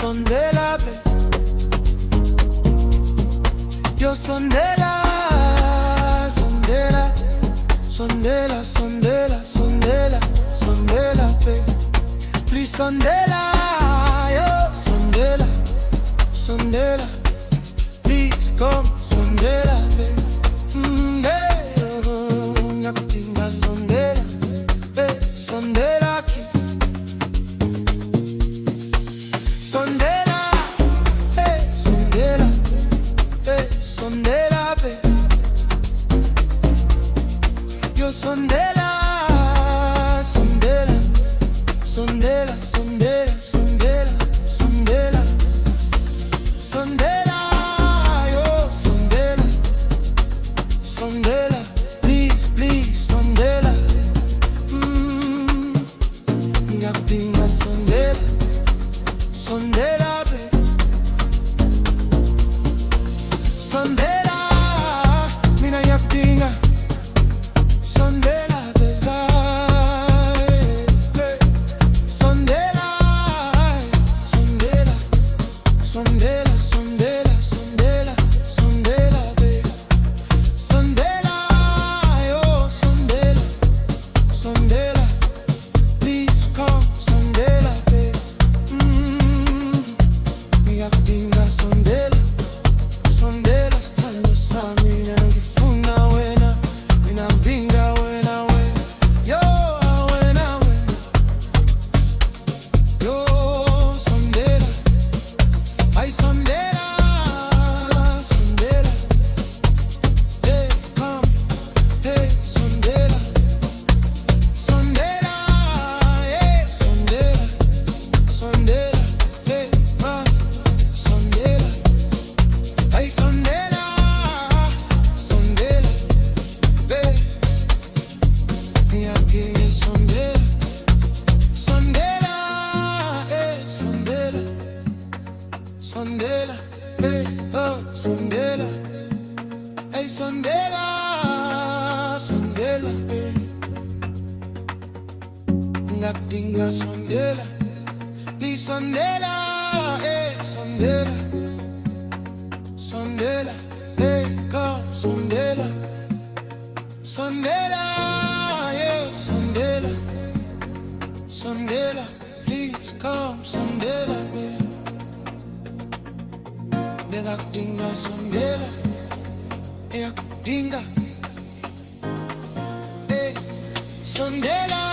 Sondela, yo Sondela, Sondela, Sondela, Sondela, Sondela, Sondela, please Sondela, yo Sondela, Sondela, please come Sondela, nyakutinga Sondela, Sondela ki Sondela, Sondela, Sondela, yo Sondela, Sondela, Sondela, Sondela, Sondela, Sondela, Sondela, yo Sondela, Sondela, please, please, Sondela, ngakudinga Sondela, Sondela, Sondela, mina ngiyakudinga Sondela, Sondela, Sondela, Sondela, Sondela, Sondela, Sondela, Sondela, yo Sondela, Sondela, please come Sondela, ngiyakudinga Sondela, Sondela, sithando sami ngifuna wena, mina ngibinga wena, yo wena, yo Sondela, ay Sondela, Sondela, hey come, hey Sondela, Sondela, hey Sondela, Sondela, hey Sondela, ay Sondela, Sondela, ngiyakudinga Sondela, Sondela, Sondela, Sondela, Sondela, ay Sondela, Sondela, ngakudinga Sondela, please Sondela, Sondela, Sondela, come Sondela, Sondela, yeah Sondela, Sondela, please come Sondela, ngakudinga Sondela, ngakudinga Sondela.